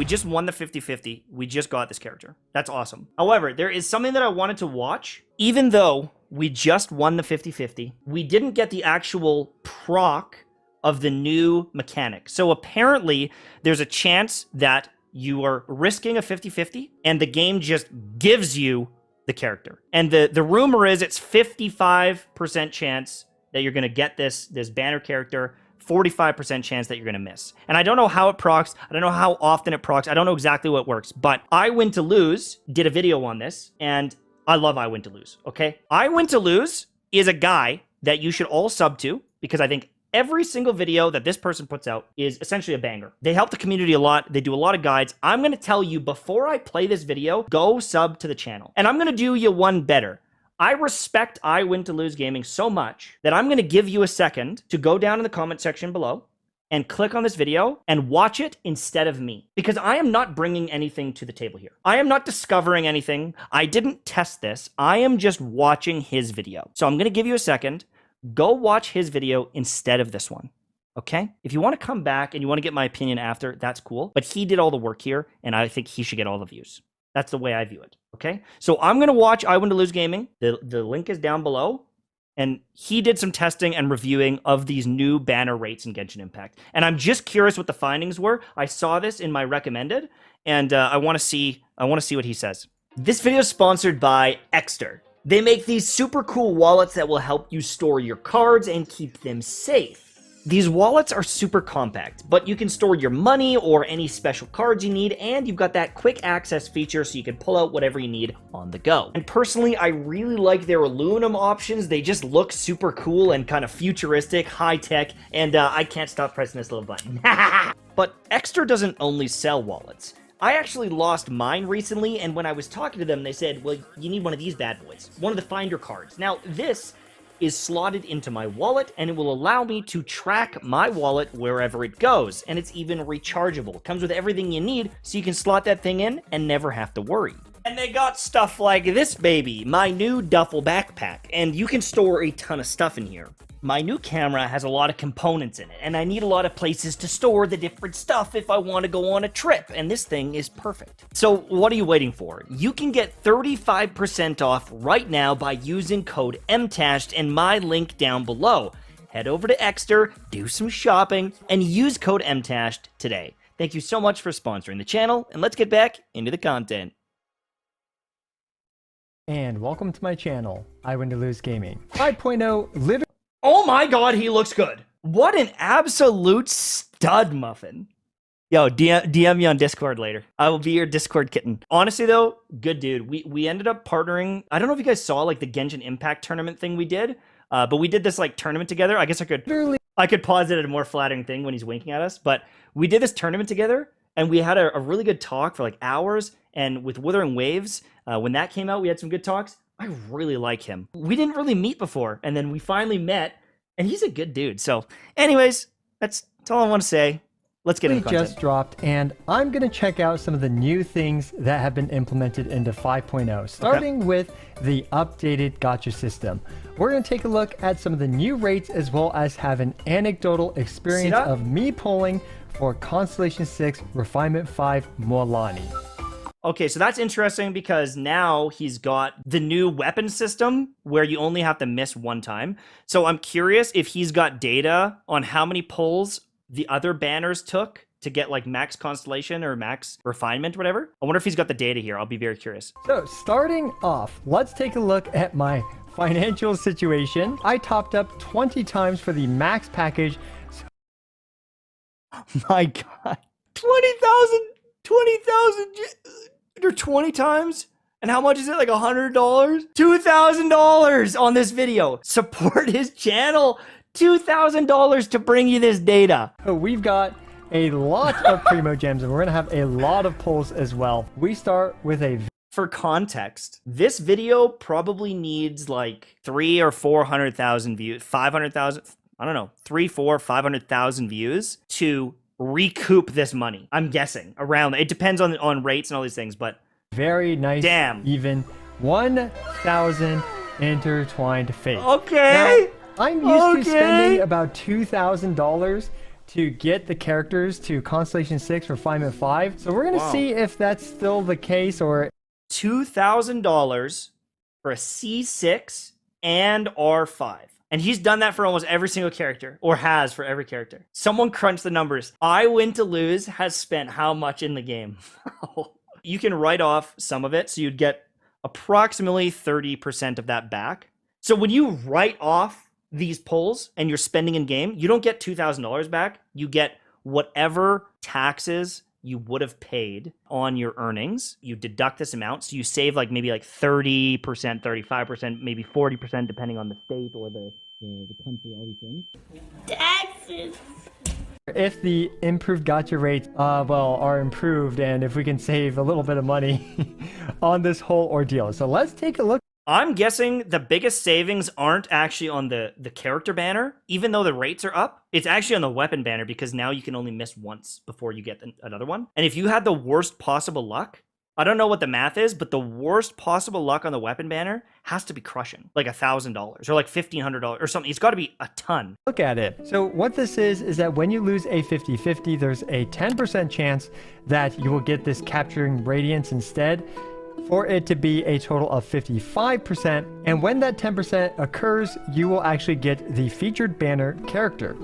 We just won the 50-50. We just got this character. That's awesome. However, there is something that I wanted to watch. Even though we just won the 50-50, we didn't get the actual proc of the new mechanic. So apparently, there's a chance that you are risking a 50-50, and the game just gives you the character. And the rumor is it's 55% chance that you're going to get this banner character, 45% chance that you're going to miss. And I don't know how it procs. I don't know how often it procs. I don't know exactly what works. But I Win to Lose did a video on this, and I love I Win to Lose, okay? I Win to Lose is a guy that you should all sub to, because I think every single video that this person puts out is essentially a banger. They help the community a lot. They do a lot of guides. I'm going to tell you before I play this video, go sub to the channel. And I'm going to do you one better. I respect I Win to Lose Gaming so much that I'm going to give you a second to go down in the comment section below and click on this video and watch it instead of me. Because I am not bringing anything to the table here. I am not discovering anything. I didn't test this. I am just watching his video. So I'm going to give you a second. Go watch his video instead of this one, okay? If you want to come back and you want to get my opinion after, that's cool. But he did all the work here, and I think he should get all the views. That's the way I view it, okay? So I'm going to watch I Win to Lose Gaming. The link is down below. And he did some testing and reviewing of these new banner rates in Genshin Impact. And I'm just curious what the findings were. I saw this in my recommended, and I want to see what he says. This video is sponsored by Exter. They make these super cool wallets that will help you store your cards and keep them safe. These wallets are super compact, but you can store your money or any special cards you need, and you've got that quick access feature so you can pull out whatever you need on the go. And personally, I really like their aluminum options. They just look super cool and kind of futuristic, high-tech, and I can't stop pressing this little button. But Exter doesn't only sell wallets. I actually lost mine recently, and when I was talking to them, they said, well, you need one of these bad boys, one of the Finder cards. Now, this is slotted into my wallet, and it will allow me to track my wallet wherever it goes, and it's even rechargeable. It comes with everything you need, so you can slot that thing in and never have to worry. And they got stuff like this baby, my new duffel backpack, and you can store a ton of stuff in here. My new camera has a lot of components in it, and I need a lot of places to store the different stuff if I want to go on a trip, and this thing is perfect. So what are you waiting for? You can get 35% off right now by using code MTASHED and my link down below. Head over to Exter, do some shopping, and use code MTASHED today. Thank you so much for sponsoring the channel, and let's get back into the content. And welcome to my channel, I Win to Lose Gaming. 5.0 living. Oh my god, he looks good. What an absolute stud muffin. Yo, DM me on Discord later. I will be your Discord kitten. Honestly though, good dude. We ended up partnering. I don't know if you guys saw like the Genshin Impact tournament thing we did, but we did this like tournament together. I guess I could pause it at a more flattering thing when he's winking at us, but we did this tournament together and we had a really good talk for like hours. And with Wuthering Waves, when that came out, we had some good talks. I really like him. We didn't really meet before, and then we finally met, and he's a good dude. So, anyways, that's all I want to say. Let's get into content. Just dropped, and I'm going to check out some of the new things that have been implemented into 5.0, starting with the updated gacha system. We're going to take a look at some of the new rates as well as have an anecdotal experience of me pulling for Constellation 6 Refinement 5 Molani. Okay, so that's interesting because now he's got the new weapon system where you only have to miss one time. So I'm curious if he's got data on how many pulls the other banners took to get like max constellation or max refinement or whatever. I wonder if he's got the data here. I'll be very curious. So starting off, let's take a look at my financial situation. I topped up 20 times for the max package. My God, 20,000 or 20 times? And how much is it? Like $100? $2,000 on this video. Support his channel. $2,000 to bring you this data. So we've got a lot of Primo Gems, and we're gonna have a lot of pulls as well. We start with a... For context, this video probably needs like 300,000 or 400,000 views, 500,000, I don't know, 500,000 views to recoup this money. I'm guessing around, it depends on rates and all these things, but very nice. Damn. Even 1,000 intertwined fate. Okay. Now, I'm used to spending about $2,000 to get the characters to Constellation 6 for 5 So we're going to see if that's still the case or... $2,000 for a C6 and R5. And he's done that for almost every single character, or has for every character. Someone crunch the numbers. I Win to Lose has spent how much in the game? You can write off some of it, so you'd get approximately 30% of that back. So when you write off these pulls and you're spending in game, you don't get $2,000 back. You get whatever taxes you would have paid on your earnings. You deduct this amount, so you save like maybe like 30%, 35%, maybe 40%, depending on the state or the country, all these things. Taxes. If the improved gacha rates, are improved, and if we can save a little bit of money on this whole ordeal. So let's take a look. I'm guessing the biggest savings aren't actually on the character banner, even though the rates are up. It's actually on the weapon banner, because now you can only miss once before you get another one. And if you had the worst possible luck, I don't know what the math is, but the worst possible luck on the weapon banner has to be crushing, like $1,000 or like $1,500 or something. It's got to be a ton. Look at it. So what this is that when you lose a 50-50, there's a 10% chance that you will get this capturing radiance instead, for it to be a total of 55%. And when that 10% occurs, you will actually get the featured banner character.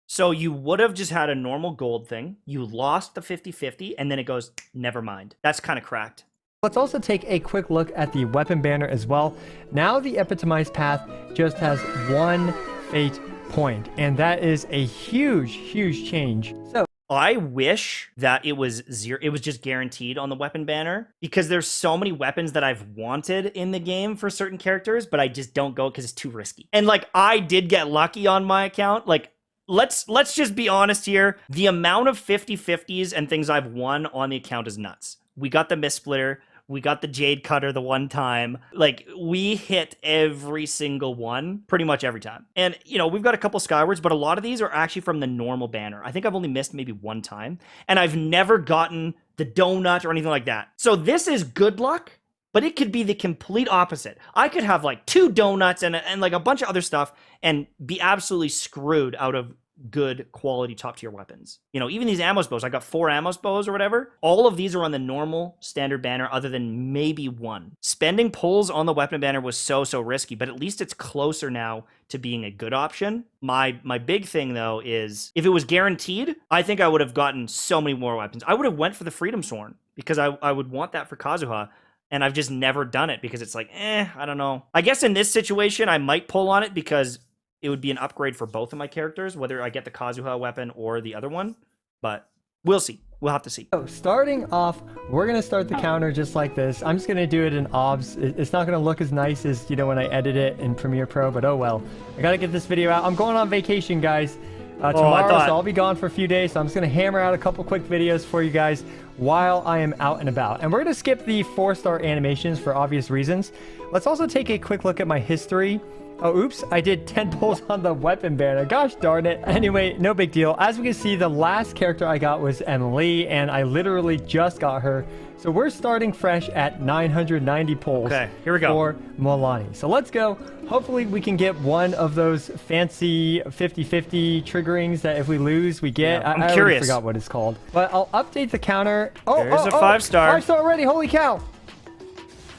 So you would have just had a normal gold thing. You lost the 50-50, and then it goes, never mind. That's kind of cracked. Let's also take a quick look at the weapon banner as well. Now the epitomized path just has one fate point, and that is a huge, huge change. So I wish that it was zero. It was just guaranteed on the weapon banner, because there's so many weapons that I've wanted in the game for certain characters, but I just don't go because it's too risky. And like, I did get lucky on my account. Like, let's just be honest here. The amount of 50-50s and things I've won on the account is nuts. We got the Mist Splitter. We got the Jade Cutter the one time. Like, we hit every single one pretty much every time. And, you know, we've got a couple Skywards, but a lot of these are actually from the normal banner. I think I've only missed maybe one time. And I've never gotten the donut or anything like that. So this is good luck, but it could be the complete opposite. I could have like 2 donuts and like a bunch of other stuff and be absolutely screwed out of good quality top tier weapons. You know, even these Amos bows, I got 4 Amos bows or whatever. All of these are on the normal standard banner other than maybe one. Spending pulls on the weapon banner was so risky, but at least it's closer now to being a good option. My big thing though is if it was guaranteed, I think I would have gotten so many more weapons. I would have went for the Freedom Sworn because I would want that for Kazuha. And I've just never done it because it's like, I don't know. I guess in this situation, I might pull on it because it would be an upgrade for both of my characters, whether I get the Kazuha weapon or the other one. But we'll see. We'll have to see. So starting off, we're going to start the counter just like this. I'm just going to do it in OBS. It's not going to look as nice as, you know, when I edit it in Premiere Pro, but oh well. I got to get this video out. I'm going on vacation, guys. Tomorrow, so I'll be gone for a few days. So I'm just going to hammer out a couple quick videos for you guys while I am out and about. And we're going to skip the 4-star animations for obvious reasons. Let's also take a quick look at my history. Oh, oops, I did 10 pulls on the weapon banner. Gosh darn it. Anyway, no big deal. As we can see, the last character I got was Emily, and I literally just got her. So we're starting fresh at 990 pulls. Okay, here we go. For Milani. So let's go. Hopefully we can get one of those fancy 50-50 triggerings that if we lose, we get. Yeah, I curious. already forgot what it's called. But I'll update the counter. There's a 5-star. 5-star already. Holy cow.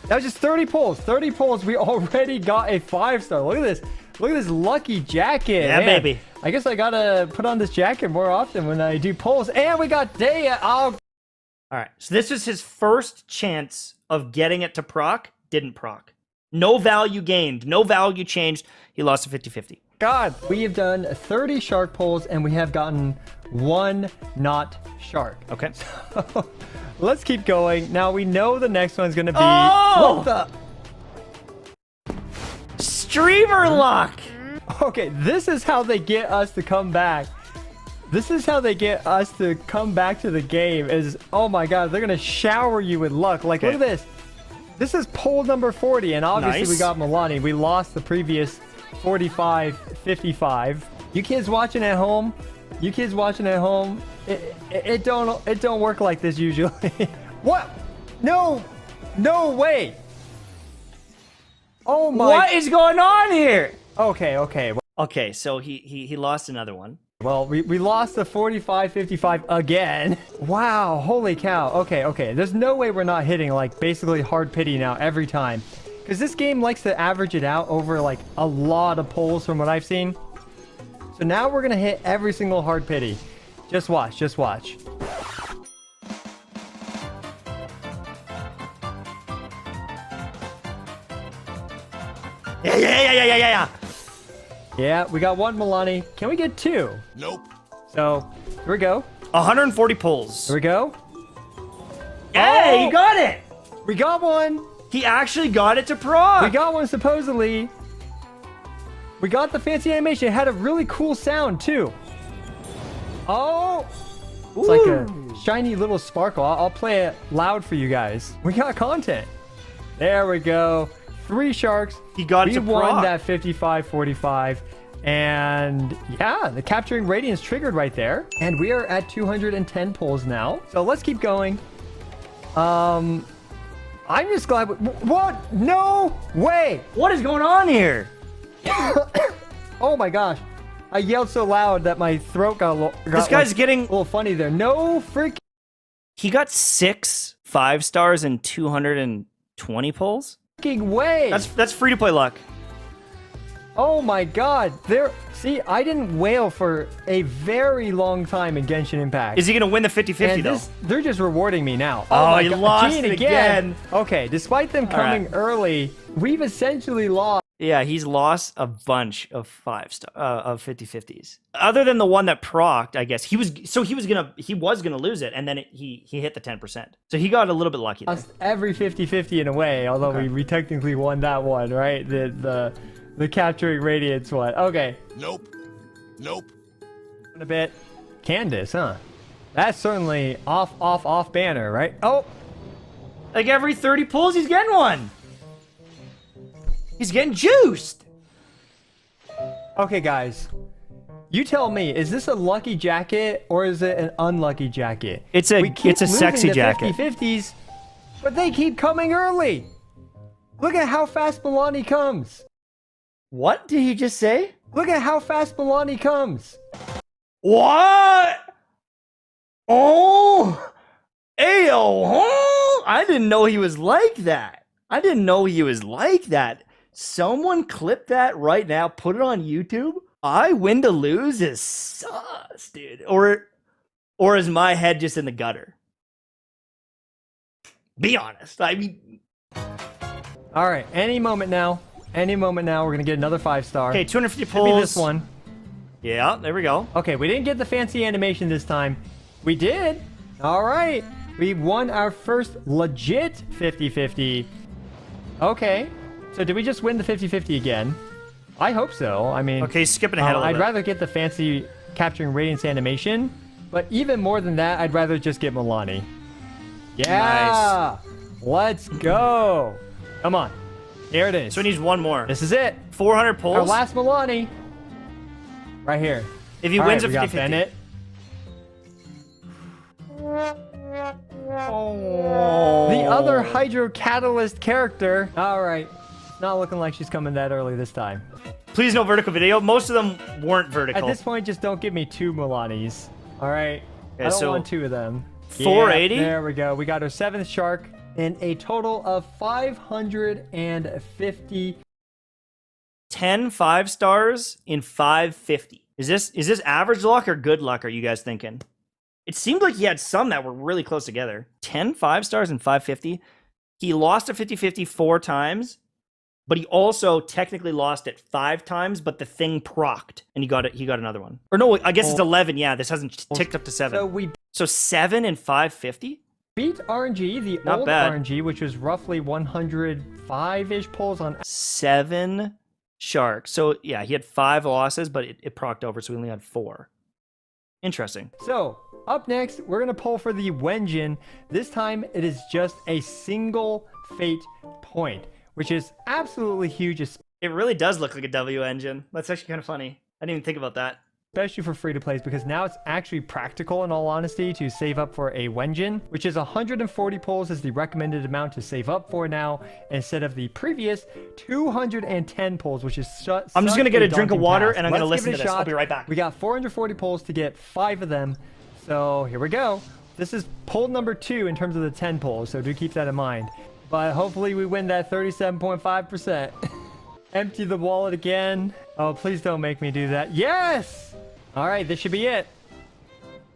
That was just 30 pulls. 30 pulls. We already got a 5-star. Look at this. Look at this lucky jacket. Yeah, man. baby. I guess I gotta put on this jacket more often when I do pulls. And we got Daya. Oh. All right. So this is his first chance of getting it to proc. Didn't proc. No value gained. No value changed. He lost a 50-50. God. We have done 30 shark pulls and we have gotten 1 not shark. Okay. So, let's keep going. Now we know the next one's gonna be. Oh! What the? Streamer luck. Okay, this is how they get us to come back. This is how they get us to come back to the game. Is, oh my god, they're gonna shower you with luck. Like, okay. Look at this. This is pull number 40, and obviously nice. We got Milani. We lost the previous 45-55. You kids watching at home, it don't work like this usually. What? No way. Oh my. What is going on here? Okay. Okay, so he lost another one. Well, we lost the 45-55 again. Wow, holy cow. Okay. There's no way we're not hitting, like, basically hard pity now every time. Because this game likes to average it out over, like, a lot of pulls from what I've seen. So now we're going to hit every single hard pity. Just watch, just watch. Yeah. Yeah, we got one Milani. Can we get two? Nope. So, here we go. 140 pulls. Here we go. Hey, he got it. We got one. He actually got it to proc. We got one, supposedly. We got the fancy animation. It had a really cool sound, too. Oh. It's like a shiny little sparkle. I'll play it loud for you guys. We got content. There we go. 3 sharks. He got it to We won proc. that 55-45. And yeah, the capturing radiance triggered right there. And we are at 210 pulls now. So let's keep going. I'm just glad. What? No way. What is going on here? Oh my gosh. I yelled so loud that my throat got This guy's like, getting... a little funny there. No freaking. He got 6 5-stars and 220 pulls. Way. That's free to play luck. Oh my god. See, I didn't wail for a very long time in Genshin Impact. Is he gonna win the 50-50 and though? they're just rewarding me now. Oh, my he God. lost Gene it again. Okay, despite them coming right. early, we've essentially lost. Yeah, he's lost a bunch of 5-star of 50-50s. Other than the one that procced, I guess he was gonna lose it, and then he hit the 10%. So he got a little bit lucky there. Lost every 50-50 in a way, although we technically won that one, right? The capturing radiance one. Okay. Nope. A bit. Candace, huh? That's certainly off banner, right? Oh, Like every 30 pulls, he's getting one. He's getting juiced. okay, guys. You tell me, is this a lucky jacket or is it an unlucky jacket? It's a sexy jacket. 50-50s, but they keep coming early. Look at how fast Milani comes. What did he just say? Look at how fast Milani comes. What? Oh, ayo, huh? I didn't know he was like that. Someone clip that right now, put it on YouTube. I win to lose is sus, dude. Or is my head just in the gutter? Be honest. I mean, All right, any moment now, we're gonna get another 5-star. okay, 250 Should pulls. be this one. Yeah, there we go. Okay, we didn't get the fancy animation this time. We did. All right, we won our first legit 50-50. Okay, so did we just win the 50-50 again? I hope so. I mean, Okay, skipping ahead a little I'd bit. rather get the fancy capturing radiance animation, but even more than that, I'd rather just get Milani. Yeah, let's go. Come on, here it is. So he needs one more. This is it. 400 pulls. Our last Milani. Right here. If he All wins right, a we got 50-50. Bennett. Oh. The other Hydro Catalyst character. All right. Not looking like she's coming that early this time. Please no vertical video. Most of them weren't At vertical. this point, just don't give me 2 Milanis. All right. I don't so want 2 of them. 480? Yeah, there we go. We got our 7th shark in a total of 550. 10 5-stars in 550. Is this average luck or good luck, are you guys thinking? It seemed like he had some that were really close together. 10 5-stars in 550. He lost a 50-50 4 times, but he also technically lost it 5 times, but the thing procced and he got another one. Or no, I guess it's 11. Yeah, this hasn't ticked up to 7. So we So 7 in 550? beat RNG, the Not old bad. RNG, which was roughly 105-ish pulls on 7 sharks. So yeah, he had 5 losses, but it procced over, so he only had 4. Interesting. So, up next, we're going to pull for the Wenjin. This time, it is just a single fate point, which is absolutely huge. It really does look like a W engine. That's actually kind of funny. I didn't even think about that. especially for free-to-plays, because now it's actually practical, in all honesty, to save up for a Wenjin, which is 140 pulls is the recommended amount to save up for now, instead of the previous 210 pulls, which is I'm just going to get a drink of water, task. and I'm going to Let's listen give to it a this. I'll shot. be right back. We got 440 pulls to get 5 of them, so here we go. This is pull number 2 in terms of the 10 pulls, so do keep that in mind. But hopefully we win that 37.5%. Empty the wallet again. Oh, please don't make me do that. Yes! All right, this should be it.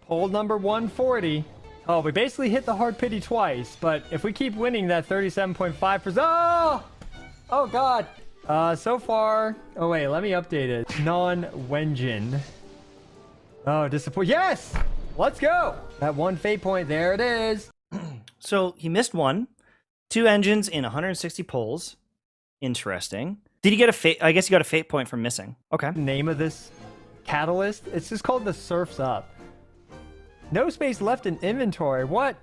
Pull number 140. Oh, we basically hit the hard pity twice, but if we keep winning that 37.5%... Oh! Oh, God. So far... Oh, wait, let me update it. Non-Wenjin. Oh, disappoint. Yes! Let's go! That one fate point, there it is. So he missed 1. 2 engines in 160 pulls. Interesting. Did he get a fate? I guess he got a fate point for missing. Okay. Name of this catalyst? It's just called the Surf's Up. No space left in inventory. What?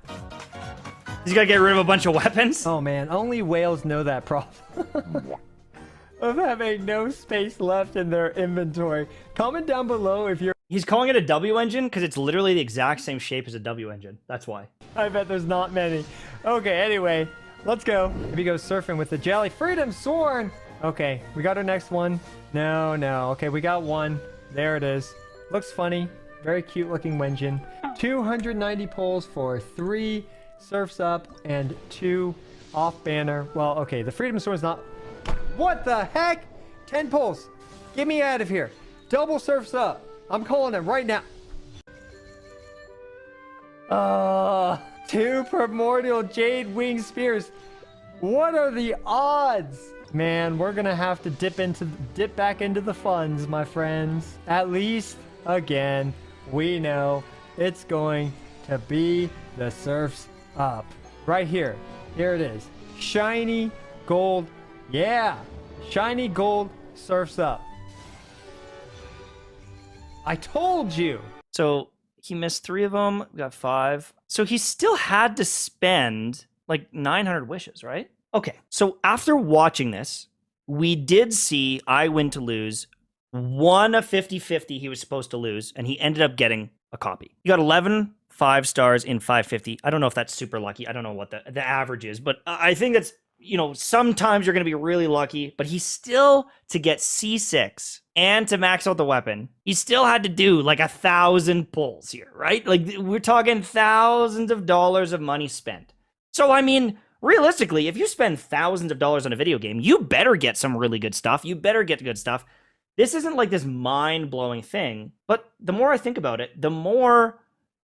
He's got to get rid of a bunch of weapons? Oh man, only whales know that problem. Of having no space left in their inventory. Comment down below if you're... He's calling it a W engine because it's literally the exact same shape as a W engine. That's why. I bet there's not many. Okay, anyway, let's go. Maybe go surfing with the Jelly. Freedom Sworn! Okay, we got our next one. No. Okay, we got one. There it is. Looks funny. Very cute looking Wenjin. 290 pulls for 3 Surfs Up and 2 off banner. Well, okay, the Freedom Sworn's not... What the heck? 10 pulls. Get me out of here. Double Surfs Up. I'm calling it right now. 2 Primordial Jade Wing Spears. What are the odds? Man, we're gonna have to dip back into the funds, my friends. At least, again, we know it's going to be the Surf's Up. Right here. Here it is. Shiny gold. Yeah. Shiny gold Surf's Up. I told you. So he missed 3 of them. We got 5. So he still had to spend like 900 wishes, right? Okay. So after watching this, we did see I win to lose. 1 of 50-50 he was supposed to lose, and he ended up getting a copy. He got 11 5 stars in 550. I don't know if that's super lucky. I don't know what the average is, but I think that's, you know, sometimes you're going to be really lucky, but he still, to get C6 and to max out the weapon, he still had to do like 1,000 pulls here, right? Like we're talking thousands of dollars of money spent. So, I mean, realistically, if you spend thousands of dollars on a video game, you better get some really good stuff. You better get good stuff. This isn't like this mind-blowing thing, but the more I think about it, the more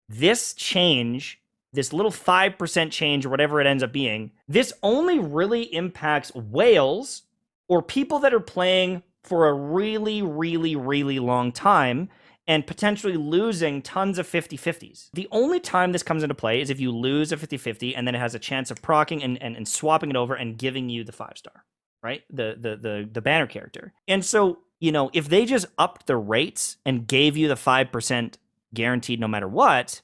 this change, this little 5% change or whatever it ends up being, this only really impacts whales or people that are playing for a really, really, really long time and potentially losing tons of 50-50s. The only time this comes into play is if you lose a 50-50 and then it has a chance of proccing and swapping it over and giving you the 5-star, right? The banner character. And so, you know, if they just upped the rates and gave you the 5% guaranteed no matter what,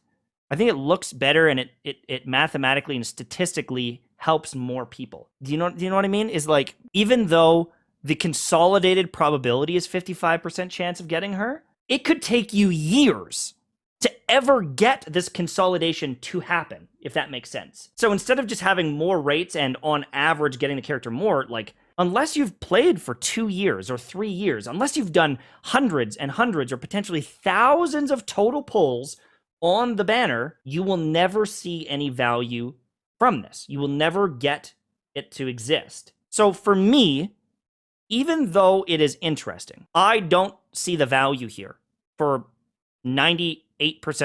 I think it looks better and it mathematically and statistically helps more people. Do you know what I mean? Is like, even though the consolidated probability is 55% chance of getting her, it could take you years to ever get this consolidation to happen, if that makes sense. So instead of just having more rates and on average getting the character more, like, unless you've played for 2 years or 3 years, unless you've done hundreds and hundreds or potentially thousands of total pulls on the banner, you will never see any value from this. You will never get it to exist. So for me, even though it is interesting, I don't see the value here for 98%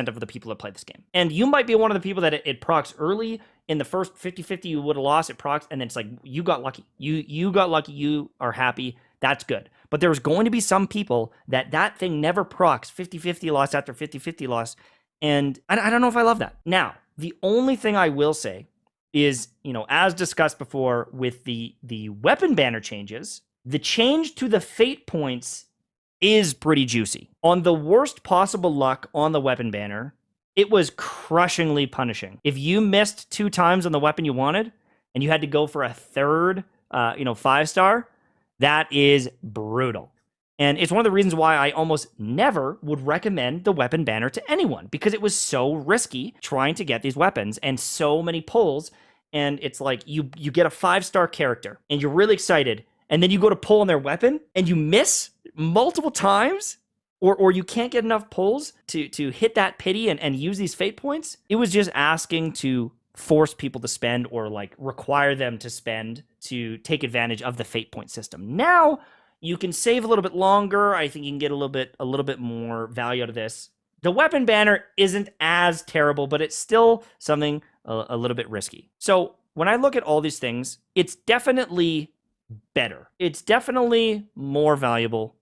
of the people that play this game. And you might be one of the people that it procs early. In the first 50-50 you would have lost, it procs, and then it's like, you got lucky. You got lucky, you are happy, that's good. But there's going to be some people that thing never procs, 50-50 loss after 50-50 loss, and I don't know if I love that. Now, the only thing I will say is, you know, as discussed before with the weapon banner changes, the change to the fate points is pretty juicy. On the worst possible luck on the weapon banner, it was crushingly punishing. If you missed 2 times on the weapon you wanted, and you had to go for a third, 5-star, that is brutal. And it's one of the reasons why I almost never would recommend the weapon banner to anyone, because it was so risky trying to get these weapons and so many pulls. And it's like you get a 5-star character and you're really excited, and then you go to pull on their weapon and you miss multiple times, or you can't get enough pulls to hit that pity and use these fate points. It was just asking to force people to spend, or like require them to spend to take advantage of the fate point system. Now you can save a little bit longer. I think you can get a little bit more value out of this. The weapon banner isn't as terrible, but it's still something a little bit risky. So when I look at all these things, it's definitely better. It's definitely more valuable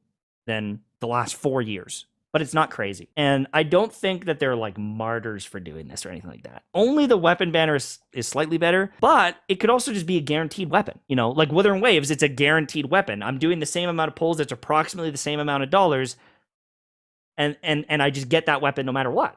than the last 4 years, but it's not crazy. And I don't think that they're like martyrs for doing this or anything like that. Only the weapon banner is slightly better, but it could also just be a guaranteed weapon. You know, like Withering Waves, it's a guaranteed weapon. I'm doing the same amount of pulls, it's approximately the same amount of dollars, and I just get that weapon no matter what.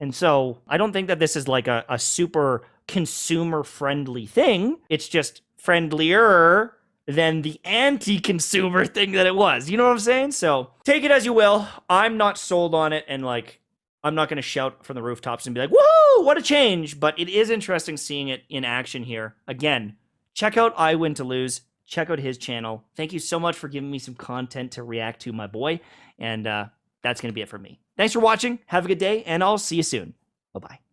And so I don't think that this is like a super consumer-friendly thing. It's just friendlier than the anti-consumer thing that it was. You know what I'm saying? So take it as you will. I'm not sold on it, and like, I'm not going to shout from the rooftops and be like, woohoo, what a change. But it is interesting seeing it in action here. Again, check out I Win to Lose. Check out his channel. Thank you so much for giving me some content to react to, my boy. And that's going to be it for me. Thanks for watching. Have a good day, and I'll see you soon. Bye-bye.